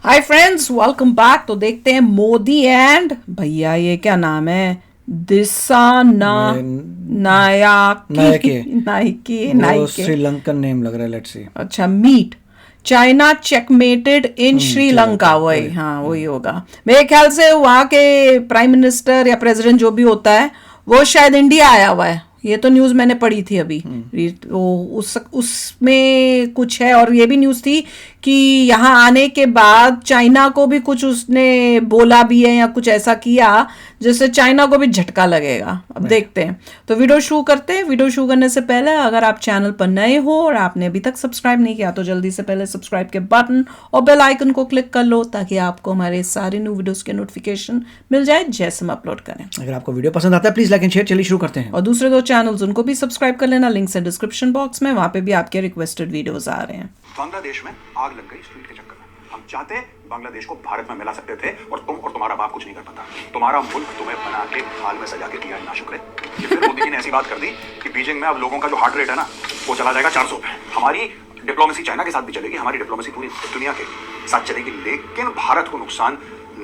Hi friends, welcome back. तो देखते हैं मोदी एंड भैया, ये क्या नाम है, दिशा ना नायके नाइके वो श्रीलंकन नेम लग रहा है। Let's see. अच्छा, मीट चाइना चेकमेटेड इन श्रीलंका। श्रीलंका वही, वही। हाँ वही होगा मेरे ख्याल से। वहाँ के प्राइम मिनिस्टर या प्रेसिडेंट जो भी होता है वो शायद इंडिया आया हुआ है। ये तो न्यूज़ मैंने पढ़ी थी अभी। वो उसमें कुछ है। और ये भी न्यूज़ थी कि यहाँ आने के बाद चाइना को भी कुछ उसने बोला भी है या कुछ ऐसा किया जिससे चाइना को भी झटका लगेगा। अब देखते हैं। तो वीडियो शुरू करते हैं। वीडियो शुरू करने से पहले अगर आप चैनल पर नए हो और आपने अभी तक सब्सक्राइब नहीं किया तो जल्दी से पहले सब्सक्राइब के बटन और बेल आइकन को क्लिक कर लो ताकि आपको हमारे सारे न्यू वीडियोस के नोटिफिकेशन मिल जाए जैसे हम अपलोड करें। अगर आपको वीडियो पसंद आता है प्लीज लाइक एंड शेयर। चलिए शुरू करते हैं। और दूसरे दो चैनल्स उनको भी सब्सक्राइब कर लेना, लिंक्स है डिस्क्रिप्शन बॉक्स में। वहां पे भी आपके रिक्वेस्टेड वीडियोस आ रहे हैं। बांग्लादेश में आग लग गई स्ट्रीट के चक्कर में। हम चाहते बांग्लादेश को भारत में मिला सकते थे और तुम और तुम्हारा बाप कुछ नहीं कर पाता। तुम्हारा मुल्क तुम्हें बना के हाल में सजा के दिया ना शुक्र है। फिर मोदी जी ने ऐसी बात कर दी कि बीजिंग में अब लोगों का जो हार्ट रेट है ना वो चला जाएगा 400 पे। हमारी डिप्लोमेसी चाइना के साथ भी चलेगी, हमारी डिप्लोमेसी पूरी दुनिया के साथ चलेगी, लेकिन भारत को नुकसान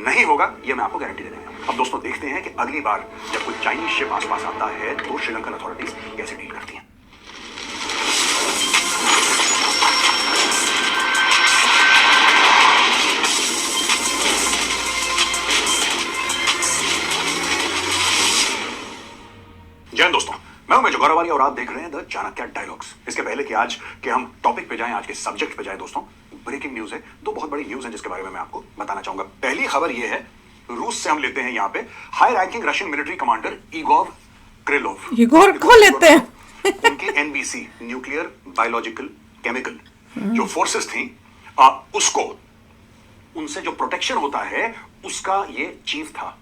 नहीं होगा, ये मैं आपको गारंटी दे रहा हूं। अब दोस्तों देखते हैं कि अगली बार जब कोई चाइनीज शिप आसपास आता है तो श्रीलंकन अथॉरिटीज कैसे डील करती हैं। जय हिंद दोस्तों, मैं हूं मेजर गौरवाली और आप देख रहे हैं द चाणक्य डायलॉग्स। इसके पहले कि आज के हम टॉपिक पे जाएं, आज के सब्जेक्ट पे जाएं दोस्तों, ब्रेकिंग न्यूज है। दो बहुत बड़ी न्यूज है जिसके बारे में मैं आपको बताना चाहूंगा। पहली खबर यह है, रूस से हम लेते हैं यहाँ पे high ranking Russian military commander Igor Kirillov. Igor को लेते हैं। उनकी एनबीसी न्यूक्लियर बायोलॉजिकल केमिकल जो फोर्सेस थी उसको, उनसे जो प्रोटेक्शन होता है उसका ये चीफ था।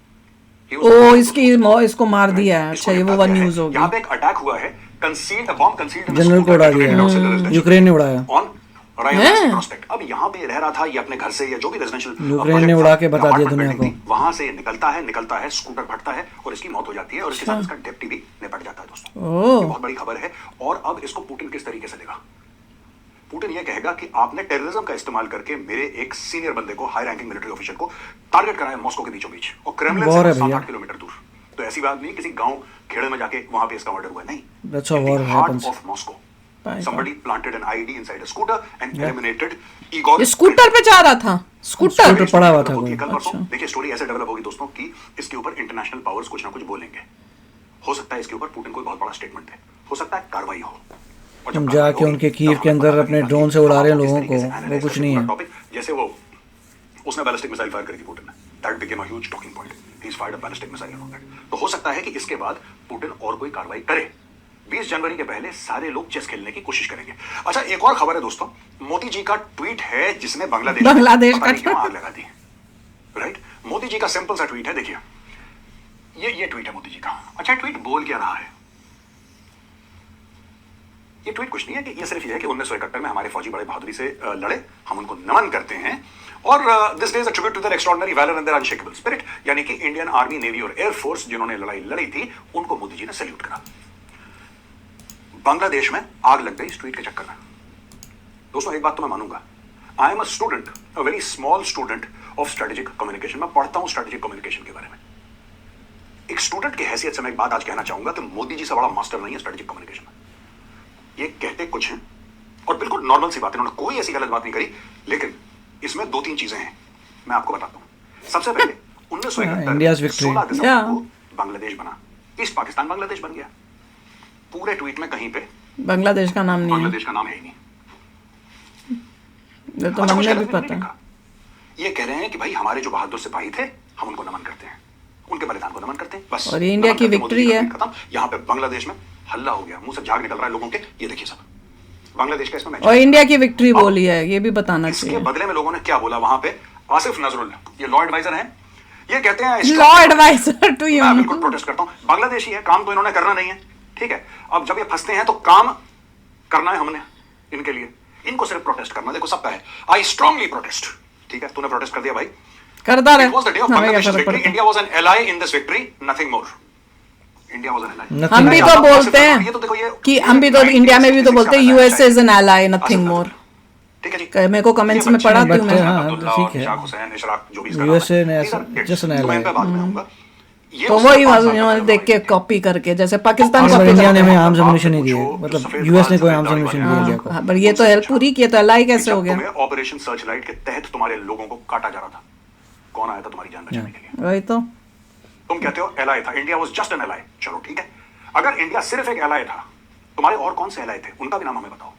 ओ, इसको मार दिया है। अच्छा, ये वो वन न्यूज होगी। यहाँ पे एक अटैक हुआ है, कंसील्ड बॉम्ब कंसील्ड जनरल को उड़ा दिया, यूक्रेन ने उड़ाया ऑन राइवल प्रोस्पेक्ट। अब यहाँ पे रह रहा था ये अपने घर से या जो भी रेजिडेंशियल यूक्रेन ने उड़ा के बता दिया दुनिया को। वहां से निकलता है स्कूटर फटता है और इसकी मौत हो जाती है और इसके साथ इसका डेप्टी भी निपट जाता है दोस्तों। ये बहुत बड़ी खबर है। और अब इसको पुतिन किस तरीके से लेगा? पुतिन ये कहेगा कि आपने टेररिज्म का इस्तेमाल करके मेरे एक सीनियर बंदे को, हाई रैंकिंग मिलिट्री ऑफिसर को टारगेट कराया मॉस्को के बीचों बीच और क्रेमलिन से 7-8 किलोमीटर दूर। तो ऐसी बात नहीं किसी गांव खेड़े में जाके वहां पे इसका मर्डर हुआ, नहीं। Heart of Moscow somebody planted an IED inside a scooter and eliminated Igor। Scooter पे जा रहा था, स्कूटर पड़ा हुआ था कल परसों। देखिए स्टोरी ऐसे डेवलप होगी दोस्तों कि इसके ऊपर इंटरनेशनल पावर्स कुछ ना कुछ बोलेंगे। हो सकता है इसके ऊपर पुतिन कोई बहुत बड़ा स्टेटमेंट दे, हो सकता है कार्रवाई हो। हम जाके उनके कीव के अंदर अपने ड्रोन से उड़ा रहे हैं लोगों को, वो कुछ नहीं है। टॉपिक जैसे वो उसने बैलिस्टिक मिसाइल फायर करी थी पुतिन ने, that became a huge talking point. He is fired a ballistic missile and all that. तो हो सकता है कि इसके बाद पुतिन और कोई कार्रवाई करे। 20 जनवरी के पहले सारे लोग चेस खेलने की कोशिश करेंगे। अच्छा, एक और खबर है दोस्तों, मोदी जी का ट्वीट है जिसने बांग्लादेश का क्यों आग लगा दी। राइट, मोदी जी का सिंपल सा ट्वीट है, देखिए ये ट्वीट है मोदी जी का। अच्छा, ट्वीट बोल क्या रहा है? ये ट्वीट कुछ नहीं है कि ये सिर्फ ये है कि 1971 में हमारे फौजी बड़े बहादुरी से लड़े, हम उनको नमन करते हैं और this day is a tribute to their extraordinary valour and their unshakeable spirit. यानी कि इंडियन आर्मी, नेवी और एयर फोर्स जिन्होंने लड़ाई लड़ी थी उनको मोदी जी ने सैल्यूट करा। बांग्लादेश में आग लग गई स्ट्रीट के चक्कर में। दोस्तों एक बात तो मैं मानूंगा, I am a student, a very small student of strategic communication. मैं पढ़ता हूं स्ट्रेटेजिक कम्युनिकेशन के बारे में। एक स्टूडेंट की हैसियत से मैं एक बात आज कहना चाहूंगा कि मोदी जी से बड़ा मास्टर नहीं है स्ट्रेटेजिक कम्युनिकेशन में। ये कहते कुछ हैं और बिल्कुल नॉर्मल सी बात है, उन्होंने कोई ऐसी गलत बात नहीं करी, लेकिन इसमें 2-3 चीजें हैं, मैं आपको बताता हूं। सबसे पहले 1971 16 दिसंबर को बांग्लादेश बना, ईस्ट पाकिस्तान बांग्लादेश बन गया। पूरे ट्वीट में कहीं पे बांग्लादेश का नाम नहीं है। बांग्लादेश का नाम है ही नहीं। ये तो हमें भी पता है। ये कह रहे हैं कि भाई हमारे जो बहादुर सिपाही थे हम उनको नमन करते हैं, उनके बलिदान को नमन करते हैं, बस। और ये इंडिया की विक्ट्री है। यहाँ पे बांग्लादेश में हल्ला हो गया, मुंह से झाग निकल रहा है लोगों के। ये देखिए सब बांग्लादेश का इसमें और इंडिया की विक्ट्री बोली है, ये भी बताना चाहिए। इसके बदले में लोगों ने क्या बोला वहां पे? आसिफ नजरुल, ये लॉ एडवाइजर हैं, ये कहते हैं लॉ एडवाइजर टू यू। मैं बिल्कुल प्रोटेस्ट करता हूं, बांग्लादेशी है, काम तो इन्होंने करना नहीं है, ठीक है। अब जब ये फंसते हैं तो काम करना है हमने इनके लिए, इनको सिर्फ प्रोटेस्ट करना। देखो सबका है, आई स्ट्रांगली प्रोटेस्ट, ठीक है। तूने प्रोटेस्ट कर दिया भाई, करता रहे। It was the day of Bangladesh's victory. India was an ally in this victory, nothing more. India was an ally. हम भी तो बोलते हैं कि हम भी तो इंडिया में भी तो बोलते हैं USA is an ally, nothing more. ठीक है जी, मेरे को कमेंट्स ये में बच्चे पढ़ा हैं, थी मैं। हाँ, अब्दुल्ला ठीक और है। इशाक हुसैन, इशराक, जो भी इसका USA नाम है, ने these are ऐसा- kids, just an तो मैं ally। इन पे बाद में आऊंगा। ये तो उससे वही 5 साल इन्होंने पहले देख के लड़ाई थी। कॉपी करके, जैसे पाकिस्तान इस बार कॉपी इंडिया ने करता हमें है। आर्म्स एम्यूनिशन नहीं दिए, जो मतलब सफेद यूएस ने बाल, कोई सफेद आर्म्स दाढ़ी एम्यूनिशन वाले नहीं हैं। दिया को। हाँ, पर ये तो उनसे हेल्प पूछा पूरी की है, तो अलाई कि कैसे हो जब गया? तुम्हें ऑपरेशन सर्चलाइट के तहत तुम्हारे लोगों को काटा जा रहा था, कौन आया था तुम्हारी जान बचाने के लिए? वही तो। तुम कहते हो एलाई था, India was just an ally. चलो ठीक है, अगर इंडिया सिर्फ एक एलाई था, तुम्हारे और कौन से एलाई थे? उनका भी नाम हमें बताओ,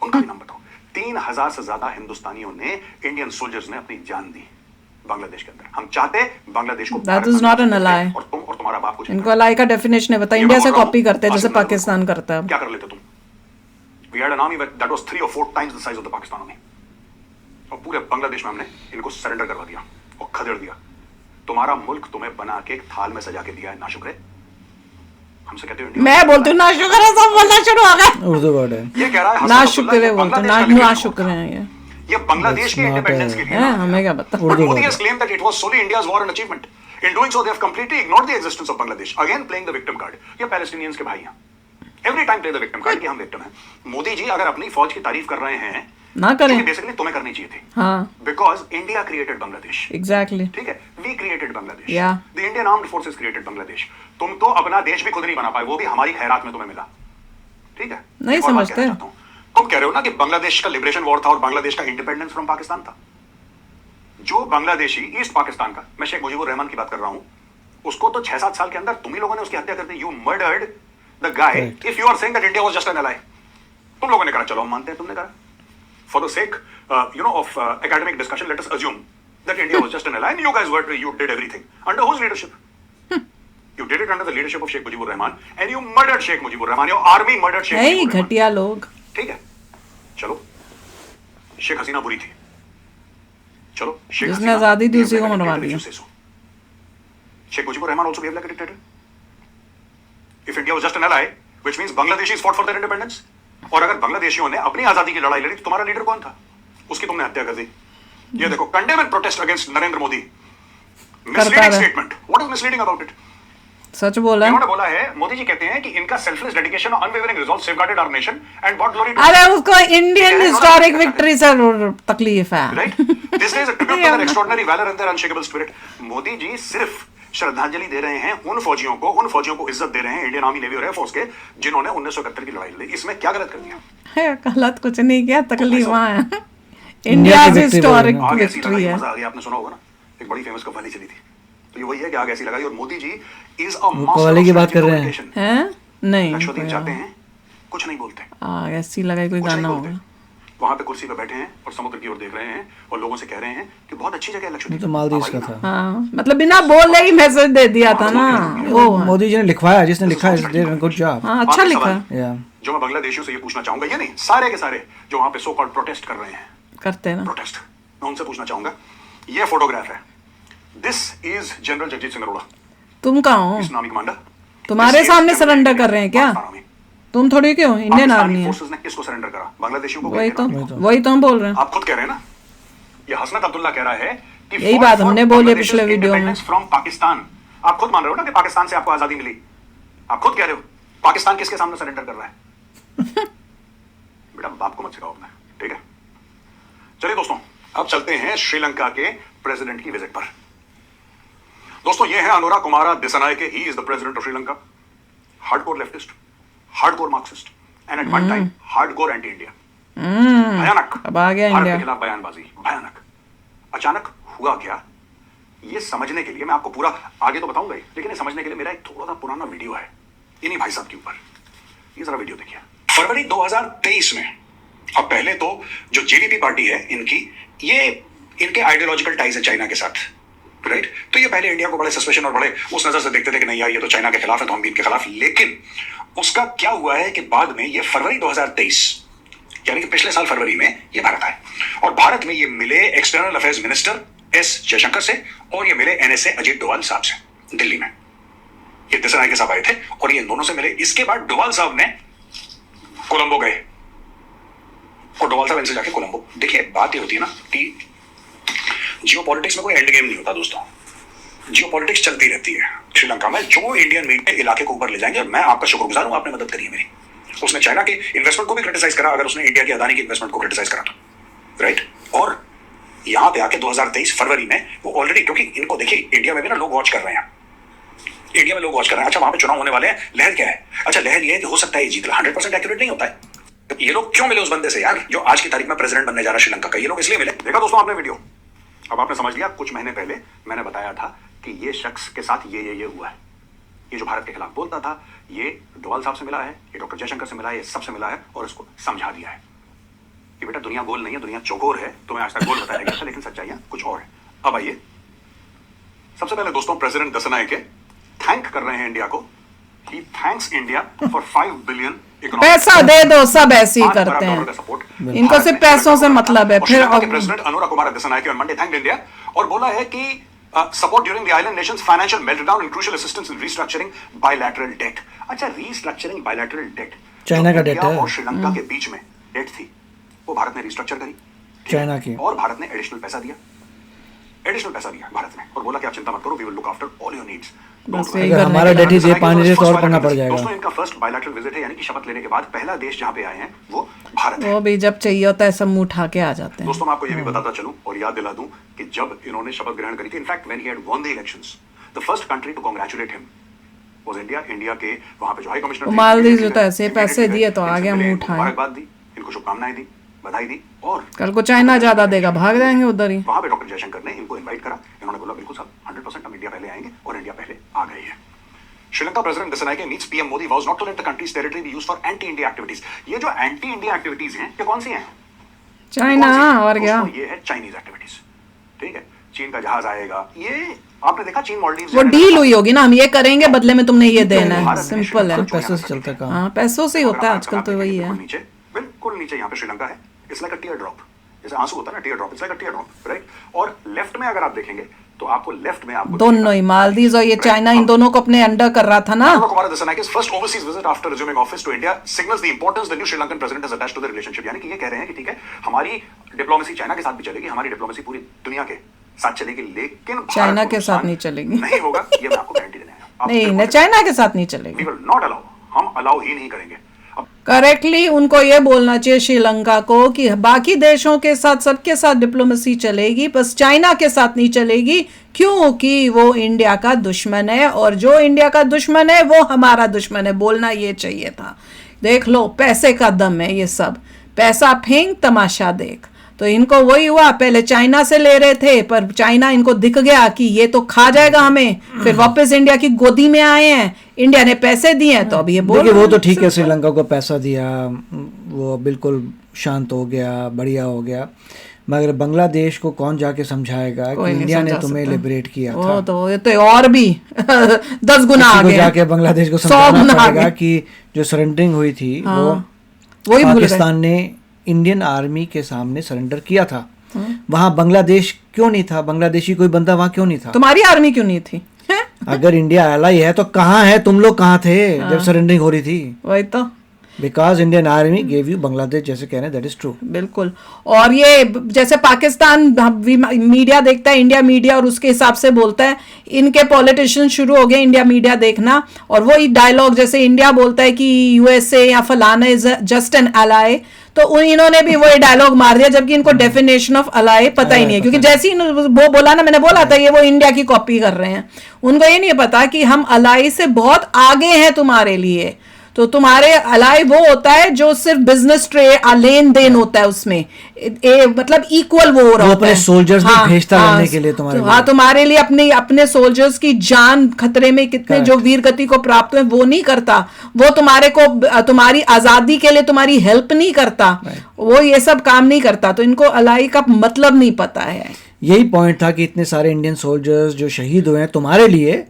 उनका भी नाम बताओ। 3000 से ज्यादा हिंदुस्तानियों ने, इंडियन सोल्जर्स ने अपनी जान दी बांग्लादेश के अंदर। हम चाहते बांग्लादेश को That is not an ally। और तुम और तुम्हारा बाप कुछ इनको अलाई का डेफिनेशन है, पता है, इंडिया से कॉपी करते हैं जैसे पाकिस्तान करता है। क्या कर लेते तुम? We had an army that was 3 or 4 times the size of the Pakistan army, और पूरे बांग्लादेश में हमने इनको सरेंडर करवा दिया और खदेड़ दिया। तुम्हारा मुल्क तुम्हें बना के एक थाल में सजा के दिया है, नाशुक्रे। हमसे कहते हो इंडिया, मैं बोलती हूँ ना शुक्र है, सब बोलना शुरू हो गए। उर्दू वर्ड है। ये कह रहा है ना हसन शुक्र अब्दुल्ला, है ये बोलते हैं, बांग्लादेश का ना liberation शुक्र war है था। ये बांग्लादेश के That's not इंडिपेंडेंस a- के लिए है, ना। हमें क्या पता। But Urdu Modi word has claimed that it was solely India's war and achievement. In doing so, they have completely ignored the existence of Bangladesh. Again, playing the victim card. ये Palestinians के भाई हैं। Every time play the victim card कि हम victim हैं। मोदी जी अगर अपनी फौज की तारीफ कर रहे हैं, ना करें। बेसिकली तुम्हें करनी चाहिए थी। हाँ, Because India created Bangladesh. Exactly. ठीक है, we created Bangladesh. Yeah. The Indian Armed Forces created Bangladesh. तुम तो अपना देश भी खुद नहीं बना पाए, वो भी हमारी खैरात में तुम्हें मिला। ठीक है, नहीं एक और बात समझते। कहना चाहता हूं। तुम कह रहे हो ना कि बांग्लादेश का लिबरेशन वॉर था और बांग्लादेश का इंडिपेंडेंस फ्रॉम पाकिस्तान था। जो बांग्लादेशी ईस्ट पाकिस्तान का, मैं शेख मुजीबुर रहमान की बात कर रहा हूं, उसको तो 6-7 साल के अंदर तुम ही लोगों ने उसकी हत्या कर दी। You murdered the guy. If you are saying that India was just an ally, तुम लोगों ने कहा, चलो हम मानते हैं तुमने कहा। For the sake of academic discussion, let us assume that India was just an ally and you did everything under whose leadership? You did it under the leadership of Sheikh Mujibur Rahman, and you murdered Sheikh Mujibur Rahman. Your army murdered Sheikh है ही Mujibur Rahman. घटिया लोग। ठीक है, चलो शेख हसीना बुरी थी, चलो शेख जिसने हसीना आजादी दी behave उसी को like a मरवा dictator, दिया। if you say so. Sheikh Mujibur Rahman also behaved like a dictator. If India was just an ally, which means Bangladeshis fought for their independence. और अगर बांग्लादेशियों ने अपनी आजादी की लड़ाई लड़ी तो तुम्हारा लीडर कौन था? उसकी तुमने हत्या कर दी। ये देखो, condemn and protest against Narendra Modi. Misleading रहे। Statement. What is misleading about it? सच बोला। इन्होंने बोला है, मोदी जी कहते हैं कि इनका सेल्फलेस डेडिकेशन और unwavering resolve safeguarded our nation and brought glory to. अरे उसको इंडियन हिस्टोरिक विक्ट्री से तकलीफ है। Right? This is a tribute to their extraordinary valor and their unshakable spirit. Modi ji सिर्फ श्रद्धांजलि दे रहे हैं उन फौजियों को इज्जत दे रहे हैं, इंडियन आर्मी, नेवी और एयरफोर्स के, जिन्होंने 1971 की लड़ाई लड़ी। इसमें क्या गलत कर दिया? है, गलत कुछ नहीं किया, तकलीफ वहाँ है। इंडिया इंडिया की victory हिस्टोरिक बोल आग ऐसी विक्ट्री लगाई, है। मजा आ गया। आपने सुना होगा ना, एक बड़ी फेमस कव्वाली चली थी, तो ये वही है कि आग ऐसी लगाई। और मोदी जी इज अ कव्वाली की बात कर रहे हैं। हैं? नहीं, लक्षद्वीप जाते हैं, कुछ नहीं बोलते, आग ऐसी लगाई, कोई कुछ नहीं गाना बोलते। होगा। वहां पे कुर्सी पे बैठे हैं और समुद्र की ओर देख रहे हैं और लोगों से कह रहे हैं कि बहुत अच्छी जगह है ये लक्षद्वीप। तो मालदीव्स का आप आइए था। हाँ, मतलब बिना बोले ही मैसेज दे दिया था ना वो। मोदी जी ने लिखवाया, जिसने लिखा है, गुड जॉब। हाँ, अच्छा आखिरी लिखा। सवाल, या जो मैं बांग्लादेशियों से ये पूछना चाहूंगा, ये नहीं, सारे के सारे जो वहां पे सो कॉल्ड प्रोटेस्ट कर रहे हैं, करते हैं ना। प्रोटेस्ट, मैं उनसे पूछना चाहूंगा, ये फोटोग्राफ है, this is general Jagjit Singh Arora, तुम कहाँ हो? इस्लामी कमांडर। तुम्हारे सामने सरेंडर कर रहे हैं क्या? तुम थोड़ी क्यों, इंडियन आर्मी है। फोर्सेस ने किसको सरेंडर करा? बांग्लादेशियों को। वही तो कहीं ना। वही तो हम बोल रहे हैं। आप खुद कह रहे हैं ना, ये हसनत अब्दुल्ला कह रहा है कि यही बात हमने बोली पिछले वीडियो में। फ्रॉम पाकिस्तान। आप खुद मान रहे हो ना कि पाकिस्तान से आपको आजादी मिली, आप खुद कह रहे हो। पाकिस्तान किसके सामने सरेंडर कर रहा है? बेटा बाप को मत सिखाओ अपना, ठीक है। चलिए दोस्तों, अब चलते हैं श्रीलंका के प्रेसिडेंट की विजिट पर। दोस्तों, ये है Anura Kumara Dissanayake. He is the president of Sri Lanka. Hardcore leftist, hardcore Marxist and at one time hardcore anti India. भयानक। अब आ गया भारत इंडिया। के खिलाफ बयानबाजी, भयानक। अचानक हुआ क्या, ये समझने के लिए मैं आपको पूरा आगे तो बताऊंगा ही, लेकिन ये समझने के लिए मेरा एक थोड़ा सा पुराना वीडियो है इन्हीं भाई साहब के ऊपर। ये जरा वीडियो देखिए। फरवरी 2023 में, अब पहले तो जो जेडीपी पार्टी है इनकी, ये इनके आइडियोलॉजिकल टाइज है चाइना के साथ, राइट। तो ये पहले इंडिया को बड़े सस्पेशन और बड़े उस नजर से देखते थे कि नहीं यार ये तो चाइना के खिलाफ है तो हम भी इनके खिलाफ। लेकिन उसका क्या हुआ है कि बाद में ये फरवरी 2023 यानी कि पिछले साल फरवरी में ये भारत आए और भारत में ये मिले external affairs minister S Jaishankar से और ये मिले एनएसए अजीत डोभाल साहब से दिल्ली में। ये दिसानायके साहब आए थे और ये दोनों से मिले। इसके बाद डोभाल साहब ने कोलंबो गए और डोभाल साहब इनसे जाके कोलंबो। देखिए बात ये होती है ना कि जियोपॉलिटिक्स में कोई एंड गेम नहीं होता दोस्तों, जियोपॉलिटिक्स चलती रहती है। श्रीलंका में जो इंडियन मीडिया इलाके को ऊपर ले जाएंगे, मैं आपका शुक्रगुजार हूं, आपने मदद करी है मेरी। उसने चाइना के इन्वेस्टमेंट को भी क्रिटिसाइज करा, अगर उसने इंडिया की अदानी की इन्वेस्टमेंट को क्रिटिसाइज करा तो राइट। और यहाँ पे आके 2023 फरवरी में वो ऑलरेडी, क्योंकि इनको देखिए इंडिया में भी ना लोग वॉच कर रहे हैं, इंडिया में लोग वॉच कर रहे हैं। अच्छा वहां पे चुनाव होने वाले हैं, लहर क्या है? अच्छा लहर ये है कि हो सकता है ये जीत ले, 100% एक्यूरेट नहीं होता है। तो ये लोग क्यों मिले उस बंदे से यार जो आज की तारीख में प्रेसिडेंट बनने जा रहा है श्रीलंका का? ये लोग इसलिए मिले। देखा दोस्तों आपने वीडियो, अब आपने समझ लिया। कुछ महीने पहले मैंने बताया था कि ये शख्स के साथ ये हुआ है, ये जो भारत के खिलाफ बोलता था, ये डोवाल साहब से मिला है, ये डॉक्टर जयशंकर से मिला है, ये सबसे मिला है और इसको समझा दिया है कि बेटा दुनिया गोल नहीं है, दुनिया चौकोर है। तुम्हें आज तक गोल बताया गया था, लेकिन सच्चाइयां कुछ और है। अब आइए, सबसे पहले दोस्तों प्रेसिडेंट दसनायके थैंक कर रहे हैं इंडिया को। He thanks India for 5 billion economic पैसा दे दो, सब ऐसे ही करते हैं, इनको सिर्फ पैसों से मतलब है। फिर president Anura Kumara Dissanayake on Monday thanked India और बोला है कि support during the island nation's financial meltdown and crucial assistance in restructuring bilateral debt। अच्छा restructuring bilateral debt, चाइना का डेट है और श्रीलंका के बीच में डेट थी, वो भारत ने रिस्ट्रक्चर करी चाइना की, और भारत ने एडिशनल पैसा दिया भारत ने, और बोला कि आप चिंता मत करो, we will look after all your needs. अगर हमारा डेट ही दे पानी दे तो और पंगा पड़ जाएगा। दोस्तों इनका फर्स्ट बायलैटरल विजिट है, यानी कि शपथ लेने के बाद पहला देश जहां पे आए हैं वो भारत है। वो भी जब चाहिए होता है सब मुंह उठा के आ जाते हैं। दोस्तों मैं आपको ये भी बताता चलूं और याद दिला दूं कि जब इन्होंने शपथ ग्रहण करी थी, in fact when he had won the elections, the first country to congratulate him was India. India के वहां पे जो हाई कमिश्नर थे, मालदीव जो ऐसे पैसे दिए तो आ गया मुंह उठाए, मुबारकबाद दी, इनको शुभकामनाएं दी, बधाई दी, और कल को चाइना ज्यादा देगा, भाग जाएंगे उधर ही। वहां पे डॉक्टर जयशंकर ने इनको इनवाइट करा, इन्होंने बोला बिल्कुल सब 100% हम इंडिया पहले आएंगे, और इंडिया पहले आ गई है। Sri Lanka president Dissanayake meets PM Modi was not to let the country's territory be used for anti India activities. ये जो एंटी इंडिया एक्टिविटीज हैं ये कौन सी हैं? चाइना और क्या, ये है चाइनीज एक्टिविटीज। ठीक है, चीन का जहाज आएगा, ये आपने देखा चीन मालदीव वो डील हुई होगी ना, हम ये करेंगे बदले में तुमने ये देना है, सिंपल है। पैसे से चलता काम। हाँ पैसों से ही होता है आजकल, तो वही है। बिल्कुल नीचे यहाँ पे श्रीलंका है, it's like a tier drop, जैसे आंसू होता है ना, tier drop, it's like a tier drop, right. और लेफ्ट में अगर आप देखेंगे तो आपको लेफ्ट में आपको दोनों ही मालदीव और ये चाइना, इन दोनों को अपने अंडर कर रहा था ना। Kumar दसनायके's first overseas visit after resuming office to India signals the importance the new Sri Lankan president has attached to the relationship। यानी कि ये कह रहे हैं कि ठीक है, हमारी डिप्लोमेसी चाइना के साथ भी चलेगी, हमारी डिप्लोमेसी पूरी दुनिया के साथ चलेगी, लेकिन चाइना के साथ नहीं चलेगी, नहीं होगा, ये मैं आपको गारंटी देने आया हूं। नहीं, चाइना के साथ नहीं चलेगी, we will not allow, हम अलाउ ही नहीं करेंगे। करेक्टली उनको ये बोलना चाहिए श्रीलंका को कि बाकी देशों के साथ सबके साथ डिप्लोमेसी चलेगी, बस चाइना के साथ नहीं चलेगी, क्योंकि वो इंडिया का दुश्मन है, और जो इंडिया का दुश्मन है वो हमारा दुश्मन है, बोलना ये चाहिए था। देख लो पैसे का दम है ये सब, पैसा फेंक तमाशा देख। तो इनको वही हुआ, पहले चाइना से ले रहे थे, पर चाइना इनको दिख गया कि ये तो खा जाएगा हमें, फिर वापस इंडिया की गोदी में आए हैं, इंडिया ने पैसे दिए हैं, तो अब ये बोल, वो तो ठीक है, श्रीलंका को पैसा दिया, वो बिल्कुल शांत हो गया, बढ़िया हो गया, मगर बांग्लादेश को कौन जाके समझाएगा कि इंडिया ने तुम्हें लिबरेट किया था? तो ये तो और भी 10 गुना आगे जाके बांग्लादेश को समझाना पड़ेगा कि जो सरेंडरिंग हुई थी वो पाकिस्तान ने इंडियन आर्मी के सामने सरेंडर किया था। वहां बांग्लादेश क्यों नहीं था? बांग्लादेशी कोई बंदा वहां क्यों नहीं था? तुम्हारी आर्मी क्यों नहीं थी? अगर इंडिया एलाई है तो कहाँ है? तुम लोग कहाँ थे जब सरेंडरिंग हो रही थी? वही तो, because Indian army gave you Bangladesh, जैसे कह रहे हैं, दैट इज ट्रू। बिल्कुल। और ये जैसे पाकिस्तान मीडिया देखता है, इंडिया मीडिया, और उसके हिसाब से बोलता है, इनके पॉलिटिशियन शुरू हो गए इंडिया मीडिया देखना, और वही डायलॉग जैसे इंडिया बोलता है कि यूएसए या फलाना इज जस्ट एन अलाई, तो इन्होंने भी वही डायलॉग मार दिया, जबकि इनको डेफिनेशन ऑफ अलाई पता ही नहीं है, क्योंकि जैसे ही वो बोला ना, मैंने बोला था ये वो इंडिया की कॉपी कर रहे हैं, उनको ये नहीं पता कि हम अलाई से बहुत आगे हैं तुम्हारे लिए। तो तुम्हारे अलाई वो होता है जो सिर्फ बिजनेस लेन देन होता है, उसमें मतलब इक्वल वो हो रहा होता है, सोल्जर्स भेजता रहने के लिए तुम्हारे लिए। हाँ, तुम्हारे लिए अपने सोल्जर्स की जान खतरे में कितने जो वीर गति को प्राप्त हुए वो नहीं करता, वो तुम्हारी आजादी के लिए तुम्हारी हेल्प नहीं करता, वो ये सब काम नहीं करता। तो इनको अलाई का मतलब नहीं पता है। यही पॉइंट था कि इतने सारे इंडियन सोल्जर्स जो शहीद हुए हैं तुम्हारे लिए,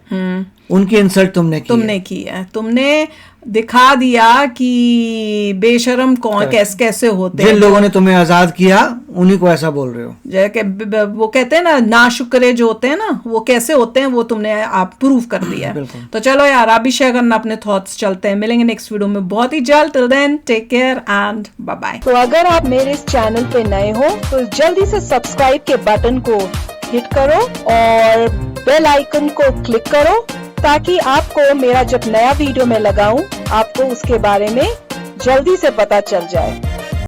उनकी इंसल्ट तुमने की है। तुमने दिखा दिया कि बेशरम कौन कैसे होते हैं। जिन लोगों ने तुम्हें आजाद किया उन्हीं को ऐसा बोल रहे हो। जैसे वो कहते हैं ना, नाशुक्रे जो होते हैं ना, वो कैसे होते हैं, वो तुमने आप प्रूव कर दिया है। तो चलो यार, आप भी शेयर करना अपने थॉट्स। चलते हैं, मिलेंगे नेक्स्ट वीडियो में बहुत ही जल्द। Till then take care and bye bye. तो अगर आप मेरे इस चैनल पे नए हो तो जल्दी से सब्सक्राइब के बटन को हिट करो और बेल आइकन को क्लिक करो, ताकि आपको मेरा जब नया वीडियो मैं लगाऊं आपको उसके बारे में जल्दी से पता चल जाए।